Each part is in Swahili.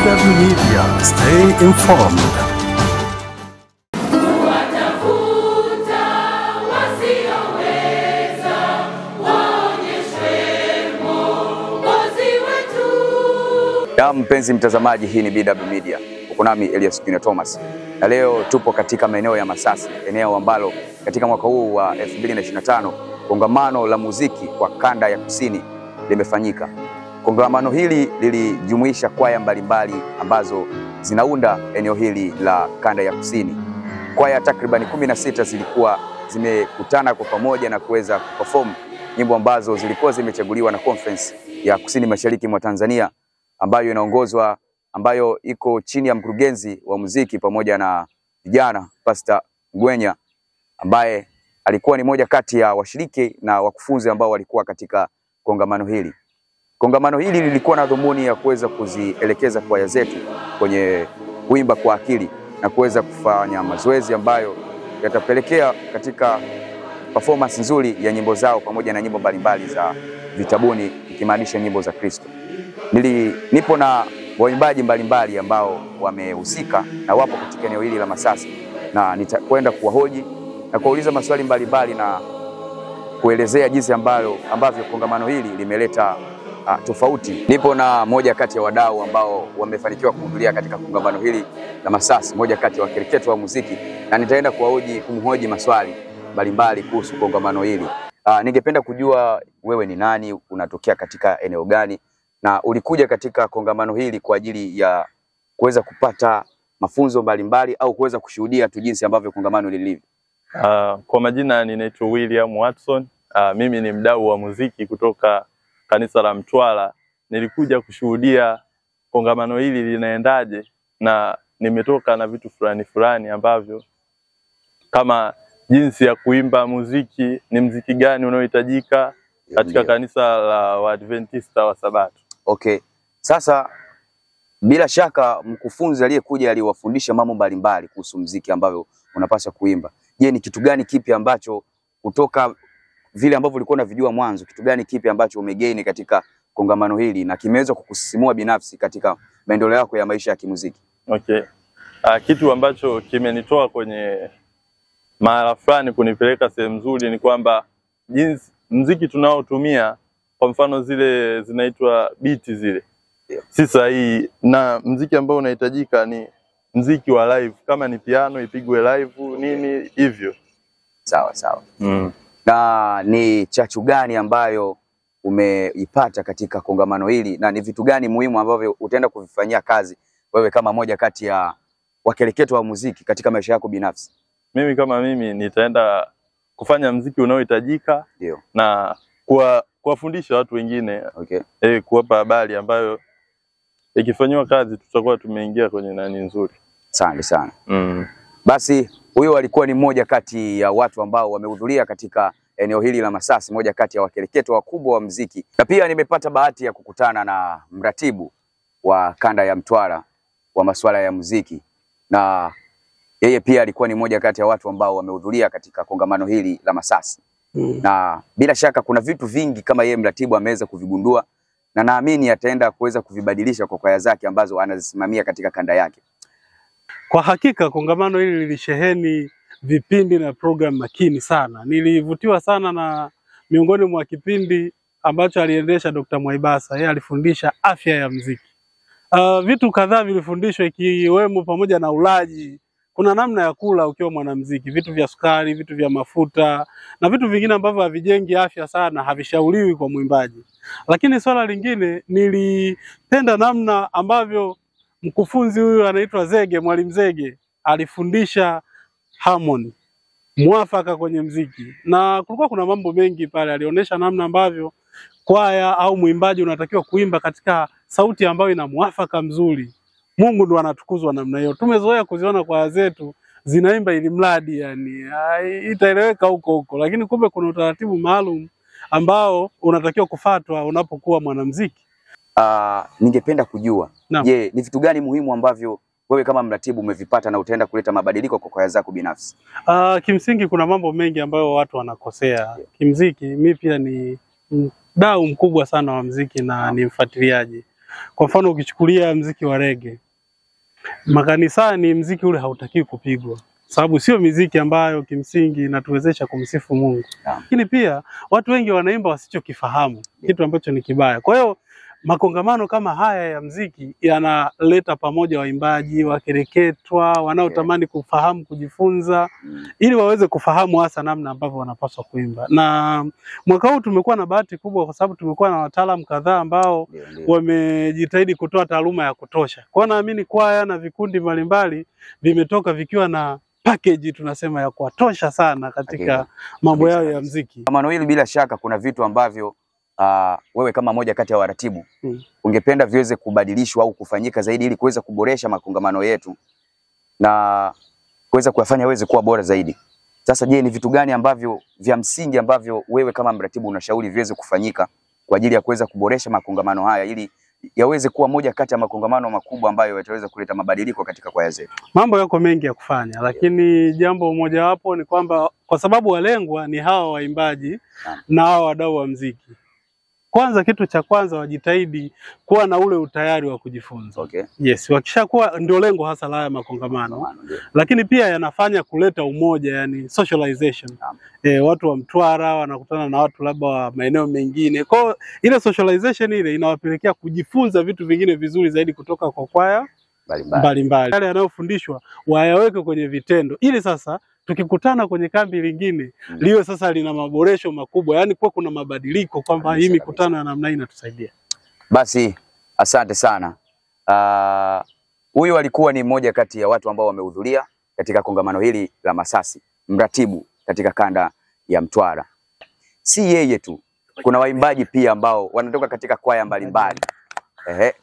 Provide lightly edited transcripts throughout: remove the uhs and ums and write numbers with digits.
BW Media, stay informed. Ya mpenzi mtazamaji, hii ni BW Media. Uko nami Elias Junior Thomas. Na leo tupo katika maeneo ya Masasi, eneo ambalo katika mwaka huu wa 2025 kongamano la muziki kwa kanda ya kusini limefanyika. Kongamano hili lilijumuisha kwaya mbalimbali ambazo zinaunda eneo hili la kanda ya kusini. Kwaya takriban 16 zilikuwa zimekutana kwa pamoja na kuweza kuperform nyimbo ambazo zilikuwa zimechaguliwa na Conference ya Kusini Mashariki mwa Tanzania ambayo iko chini ya mkurugenzi wa muziki pamoja na vijana Pastor Ngwenya, ambaye alikuwa ni moja kati ya washiriki na wakufunzi ambao walikuwa katika kongamano hili. Kongamano hili lilikuwa na dhumuni ya kuweza kuzielekeza kwaya zetu kwenye kuimba kwa akili na kuweza kufanya mazoezi ambayo yatapelekea katika performance nzuri ya nyimbo zao pamoja na nyimbo mbalimbali za vitabuni, ikimaanisha nyimbo za Kristo. Nipo na waimbaji mbalimbali ambao wamehusika na wapo katika eneo hili la Masasi, na nitakwenda kuwahoji na kuwauliza maswali mbalimbali na kuelezea jinsi ambavyo kongamano hili limeleta tofauti. Nipo na moja kati ya wadau ambao wamefanikiwa kuhudhuria katika kongamano hili la Masasi, moja kati ya wakereketo wa muziki, na nitaenda kumhoji maswali mbalimbali kuhusu kongamano hili. Ningependa kujua wewe ni nani, unatokea katika eneo gani, na ulikuja katika kongamano hili kwa ajili ya kuweza kupata mafunzo mbalimbali au kuweza kushuhudia tu jinsi ambavyo kongamano lilivyo? Kwa majina ninaitwa William Watson. Mimi ni mdau wa muziki kutoka kanisa la Mtwara. Nilikuja kushuhudia kongamano hili linaendaje, na nimetoka na vitu fulani ambavyo kama jinsi ya kuimba muziki, ni muziki gani unaohitajika katika kanisa la Waadventista wa Sabato. Okay. Sasa bila shaka mkufunzi aliyekuja aliwafundisha mambo mbalimbali kuhusu muziki ambavyo unapaswa kuimba. Je, ni kitu gani kipi ambacho kutoka vile ambavyo ulikuwa unavijua mwanzo, kitu gani kipi ambacho umegain katika kongamano hili na kimeweza kukusisimua binafsi katika maendeleo yako ya maisha ya kimuziki? Okay. Kitu ambacho kimenitoa kwenye mahala fulani kunipeleka sehemu nzuri ni kwamba jinsi muziki tunaotumia, kwa mfano zile zinaitwa biti zile, si sahihi, na muziki ambao unahitajika ni muziki wa live, kama ni piano ipigwe live nini hivyo. Sawa. Na ni chachu gani ambayo umeipata katika kongamano hili, na ni vitu gani muhimu ambavyo utaenda kuvifanyia kazi wewe kama moja kati ya wakereketo wa muziki katika maisha yako binafsi? Mimi nitaenda kufanya muziki unaohitajika, ndio, na kuwafundisha watu wengine. Okay. Kuwapa habari ambayo ikifanywa kazi tutakuwa tumeingia kwenye nani nzuri. Asante sana. Basi huyo alikuwa ni mmoja kati ya watu ambao wamehudhuria katika eneo hili la Masasi, moja kati ya wakereketo wakubwa wa muziki. Na pia nimepata bahati ya kukutana na mratibu wa kanda ya Mtwara wa masuala ya muziki, na yeye pia alikuwa ni mmoja kati ya watu ambao wamehudhuria katika kongamano hili la Masasi. Na bila shaka kuna vitu vingi kama yeye mratibu ameweza kuvigundua, na naamini ataenda kuweza kuvibadilisha kwa kwaya zake ambazo anazisimamia katika kanda yake. Kwa hakika kongamano hili lilisheheni vipindi na program makini sana. Nilivutiwa sana na miongoni mwa kipindi ambacho aliendesha Dr. Mwaibasa. Yeye alifundisha afya ya muziki. Vitu kadhaa vilifundishwa, ikiwemo pamoja na ulaji. Kuna namna ya kula ukiwa mwanamuziki, vitu vya sukari, vitu vya mafuta na vitu vingine ambavyo havijengi afya sana, havishauriwi kwa mwimbaji. Lakini swala lingine, nilipenda namna ambavyo mkufunzi huyu anaitwa Zege, Mwalimu Zege, alifundisha harmony mwafaka kwenye muziki. Na kulikuwa kuna mambo mengi pale, alionyesha namna ambavyo kwaya au mwimbaji unatakiwa kuimba katika sauti ambayo ina mwafaka mzuri. Mungu ndo anatukuzwa namna hiyo. Tumezoea kuziona kwaya zetu zinaimba ili mradi, yani itaeleweka huko, lakini kumbe kuna utaratibu maalum ambao unatakiwa kufuatwa unapokuwa mwanamuziki. Ningependa kujua, je, ni vitu gani muhimu ambavyo wewe kama mratibu umevipata na utaenda kuleta mabadiliko kwa kwaya zako binafsi? Kimsingi kuna mambo mengi ambayo watu wanakosea. Kimuziki mimi pia ni mdau mkubwa sana wa muziki na ni mfuatiliaji. Kwa mfano ukichukulia mziki wa reggae, makanisani mziki ule hautakiwi kupigwa, sababu sio miziki ambayo kimsingi inatuwezesha kumsifu Mungu. Lakini pia watu wengi wanaimba wasichokifahamu, kitu ambacho ni kibaya. Kwa hiyo makongamano kama haya ya mziki yanaleta pamoja waimbaji, wakereketwa, wanaotamani kufahamu, kujifunza, ili waweze kufahamu hasa namna ambavyo wanapaswa kuimba. Na mwaka huu tumekuwa na bahati kubwa kwa sababu tumekuwa na wataalamu kadhaa ambao wamejitahidi kutoa taaluma ya kutosha. Kwa naamini kwaya na vikundi mbalimbali vimetoka vikiwa na package tunasema ya kuwatosha sana katika mambo yao ya mziki. Kongamano hili bila shaka kuna vitu ambavyo wewe kama moja kati ya waratibu ungependa viweze kubadilishwa au kufanyika zaidi ili kuweza kuboresha makongamano yetu na kuweza kuyafanya yaweze kuwa bora zaidi. Sasa je, ni vitu gani ambavyo vya msingi ambavyo wewe kama mratibu unashauri viweze kufanyika kwa ajili ya kuweza kuboresha makongamano haya ili yaweze kuwa moja kati ya makongamano makubwa ambayo yataweza kuleta mabadiliko katika kwaya zetu? Mambo yako mengi ya kufanya, lakini jambo moja wapo ni kwamba kwa sababu walengwa ni hawa waimbaji na hawa wadau wa mziki. Kwanza, kitu cha kwanza wajitahidi kuwa na ule utayari wa kujifunza. Yes, wakishakuwa ndio lengo hasa la haya makongamano. Lakini pia yanafanya kuleta umoja, yani socialization. Watu wa Mtwara wanakutana na watu labda wa maeneo mengine. Kwa ile socialization ile inawapelekea kujifunza vitu vingine vizuri zaidi kutoka kwa kwaya mbalimbali. Yale yanayofundishwa wayaweke kwenye vitendo, ili sasa tukikutana kwenye kambi lingine liwe sasa lina maboresho makubwa, yani kwa kuna mabadiliko kwamba hii mikutano ya namna hii inatusaidia. Basi asante sana. Huyu alikuwa ni mmoja kati ya watu ambao wamehudhuria katika kongamano hili la Masasi, mratibu katika kanda ya Mtwara. Si yeye tu, kuna waimbaji pia ambao wanatoka katika kwaya mbalimbali.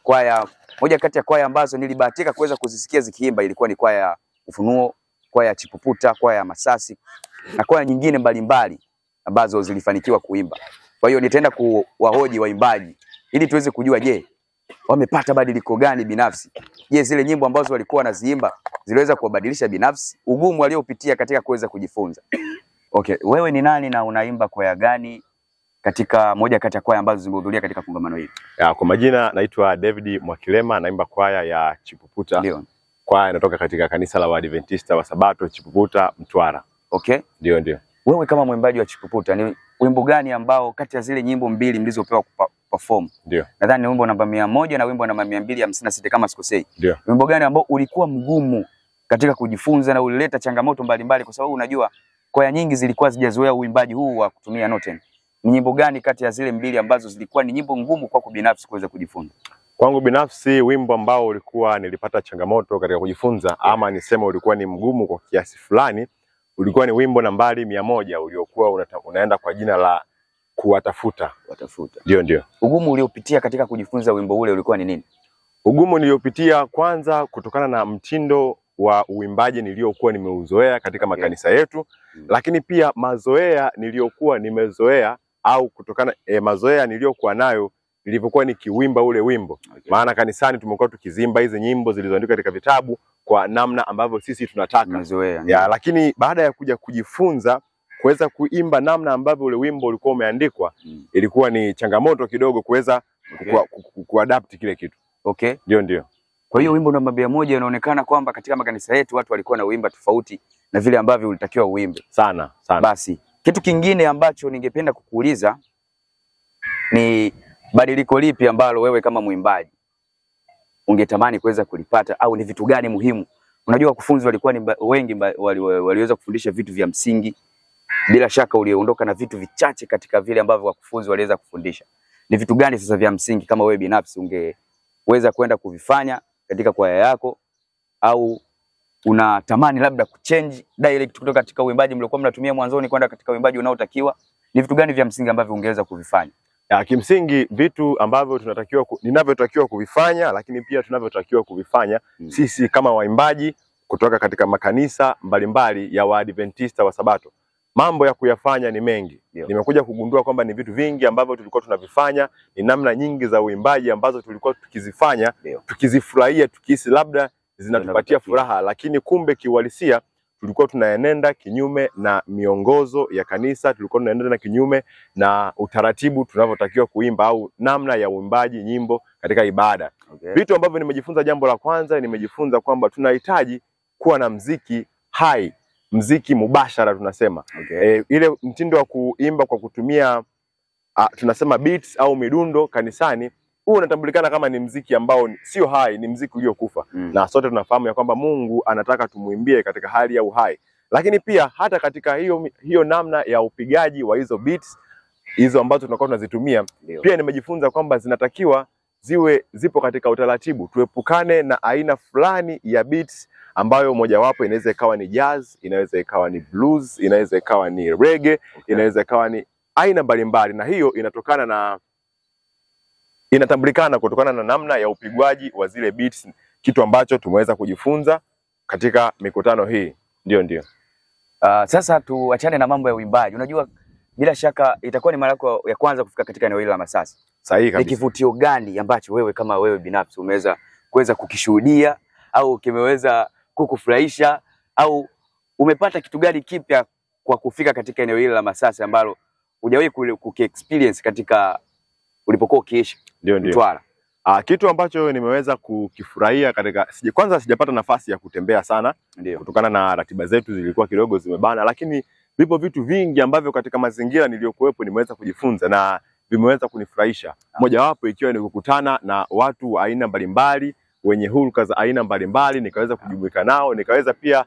Kwaya moja kati ya kwaya ambazo nilibahatika kuweza kuzisikia zikiimba ilikuwa ni kwaya ya Ufunuo, kwaya ya Chipuputa, kwaya ya Masasi na kwaya nyingine mbalimbali ambazo zilifanikiwa kuimba. Kwa hiyo nitaenda kuwahoji waimbaji ili tuweze kujua, je, wamepata badiliko gani binafsi? Je, zile nyimbo ambazo walikuwa wanaziimba ziliweza kuwabadilisha binafsi? Ugumu waliopitia katika kuweza kujifunza. Wewe ni nani na unaimba kwaya gani katika moja kati ya kwaya ambazo zimehudhuria katika kongamano hili? Kwa majina naitwa David Mwakilema, naimba kwaya ya Chipuputa. Ndio. Kwaya inatoka katika kanisa la Waadventista wa Sabato Chipuputa Mtwara. Ndio. Wewe kama mwimbaji wa Chipuputa, ni wimbo gani ambao kati ya zile nyimbo mbili mlizopewa perform? Ndio. Nadhani wimbo namba 100 na wimbo namba 256 kama sikosei. Ndio. Wimbo gani ambao ulikuwa mgumu katika kujifunza na ulileta changamoto mbalimbali, kwa sababu unajua kwaya nyingi zilikuwa zijazoea uimbaji huu wa kutumia noten? Ni nyimbo gani kati ya zile mbili ambazo zilikuwa ni nyimbo ngumu kwako binafsi kuweza kujifunza? Kwangu binafsi wimbo ambao ulikuwa nilipata changamoto katika kujifunza, ama niseme ulikuwa ni mgumu kwa kiasi fulani, ulikuwa ni wimbo nambari 100 uliokuwa unaenda kwa jina la Kuwatafuta. Ndio. Ugumu uliopitia katika kujifunza wimbo ule ulikuwa ni nini? Ugumu niliopitia kwanza kutokana na mtindo wa uimbaji niliokuwa nimeuzoea katika makanisa yetu, lakini pia mazoea niliokuwa nimezoea au kutokana mazoea niliokuwa nayo nilipokuwa nikiwimba ule wimbo. Maana kanisani tumekuwa tukizimba hizi nyimbo zilizoandikwa katika vitabu kwa namna ambavyo sisi tunataka. Lakini baada ya kuja kujifunza kuweza kuimba namna ambavyo ule wimbo ulikuwa umeandikwa, ilikuwa ni changamoto kidogo kuweza kuadapt kile kitu. Ndio. Kwa hiyo wimbo namba 100 unaonekana kwamba katika makanisa yetu watu walikuwa na uimba tofauti na vile ambavyo ulitakiwa uimbe. Sana. Basi kitu kingine ambacho ningependa kukuuliza ni badiliko lipi ambalo wewe kama mwimbaji ungetamani kuweza kulipata, au ni vitu gani muhimu? Unajua wakufunzi walikuwa ni wengi waliweza kufundisha vitu vya msingi. Bila shaka uliondoka na vitu vichache katika vile ambavyo wakufunzi waliweza kufundisha. Ni vitu gani sasa vya msingi kama wewe binafsi ungeweza kwenda kuvifanya katika kwaya yako, au unatamani labda kuchange dialect kutoka katika uimbaji mliokuwa mnatumia mwanzoni kwenda katika uimbaji unaotakiwa? Ni vitu gani vya msingi ambavyo ungeweza kuvifanya? Kimsingi vitu ambavyo ninavyotakiwa kuvifanya, lakini pia tunavyotakiwa kuvifanya sisi kama waimbaji kutoka katika makanisa mbalimbali ya Waadventista wa Sabato. Mambo ya kuyafanya ni mengi. Nimekuja kugundua kwamba ni vitu vingi ambavyo tulikuwa tunavifanya, ni namna nyingi za uimbaji ambazo tulikuwa tukizifanya, tukizifurahia, tukihisi labda zinatupatia furaha, lakini kumbe kiuhalisia tulikuwa tunaenenda kinyume na miongozo ya kanisa, tulikuwa tunaenenda kinyume na utaratibu tunavyotakiwa kuimba au namna ya uimbaji nyimbo katika ibada. Okay. Vitu ambavyo nimejifunza, jambo la kwanza nimejifunza kwamba tunahitaji kuwa na mziki hai, mziki mubashara tunasema. Okay. Ile mtindo wa kuimba kwa kutumia tunasema beats au midundo kanisani, huo unatambulikana kama ni mziki ambao sio hai, ni mziki uliokufa. Na sote tunafahamu ya kwamba Mungu anataka tumuimbie katika hali ya uhai. Lakini pia hata katika hiyo namna ya upigaji wa hizo beats hizo ambazo tunakuwa tunazitumia, pia nimejifunza kwamba zinatakiwa zipo katika utaratibu. Tuepukane na aina fulani ya beats ambayo mojawapo inaweza ikawa ni jazz, inaweza ikawa ni blues, inaweza ikawa ni reggae, inaweza ikawa ni aina mbalimbali, na hiyo inatambulikana kutokana na namna ya upigwaji wa zile beats, kitu ambacho tumeweza kujifunza katika mikutano hii. Ndio. Sasa tuachane na mambo ya uimbaji. Unajua bila shaka itakuwa ni mara yako ya kwanza kufika katika eneo hili la Masasi. Sahihi kabisa. Ni kivutio gani ambacho wewe kama wewe binafsi kuweza kukishuhudia au kimeweza kukufurahisha, au umepata kitu gani kipya kwa kufika katika eneo hili la Masasi ambalo hujawahi kukiexperience katika ulipokuwa ukiishi? Ndio. Mtwara. Kitu ambacho nimeweza kukifurahia kwanza sijapata nafasi ya kutembea sana. Ndio. Kutokana na ratiba zetu zilikuwa kidogo zimebana, lakini vipo vitu vingi ambavyo katika mazingira niliyokuwepo nimeweza kujifunza na vimeweza kunifurahisha. Mojawapo ikiwa ni kukutana na watu wa aina mbalimbali, wenye hulka za aina mbalimbali, nikaweza kujumuika nao, nikaweza pia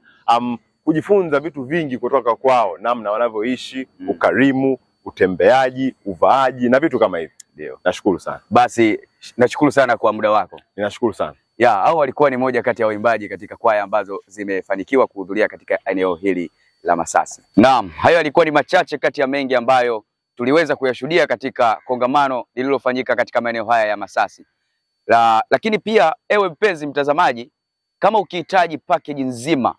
kujifunza vitu vingi kutoka kwao, namna wanavyoishi, ukarimu, utembeaji, uvaaji na vitu kama hivi. Ndio. Nashukuru sana. Basi nashukuru sana kwa muda wako. Ninashukuru sana. Hao walikuwa ni moja kati ya waimbaji katika kwaya ambazo zimefanikiwa kuhudhuria katika eneo hili la Masasi. Naam, hayo yalikuwa ni machache kati ya mengi ambayo tuliweza kuyashuhudia katika kongamano lililofanyika katika maeneo haya ya Masasi. Lakini pia ewe mpenzi mtazamaji, kama ukihitaji package nzima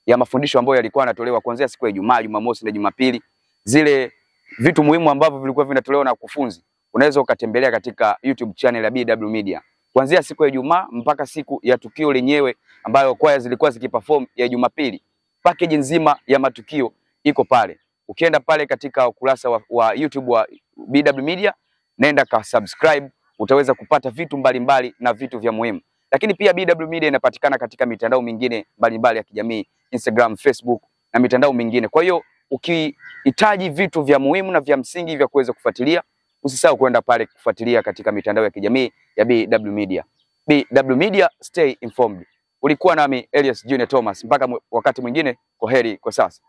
ya mafundisho ambayo yalikuwa yanatolewa kuanzia siku ya Ijumaa, Jumamosi na Jumapili, zile vitu muhimu ambavyo vilikuwa vinatolewa na wakufunzi, unaweza ukatembelea katika YouTube channel ya BW Media. Kuanzia siku ya Ijumaa mpaka siku ya tukio lenyewe ambayo kwaya zilikuwa zikiperform ya Jumapili, package nzima ya matukio iko pale. Ukienda pale katika ukurasa wa YouTube wa BW Media, nenda ka subscribe, utaweza kupata vitu mbalimbali na vitu vya muhimu. Lakini pia BW Media inapatikana katika mitandao mingine mbalimbali ya kijamii, Instagram, Facebook na mitandao mingine. Kwa hiyo ukihitaji vitu vya muhimu na vya msingi vya kuweza kufuatilia, usisahau kwenda pale kufuatilia katika mitandao ya kijamii ya BW Media. BW Media, stay informed. Ulikuwa nami Elias Junior Thomas, mpaka wakati mwingine, kwaheri kwa sasa.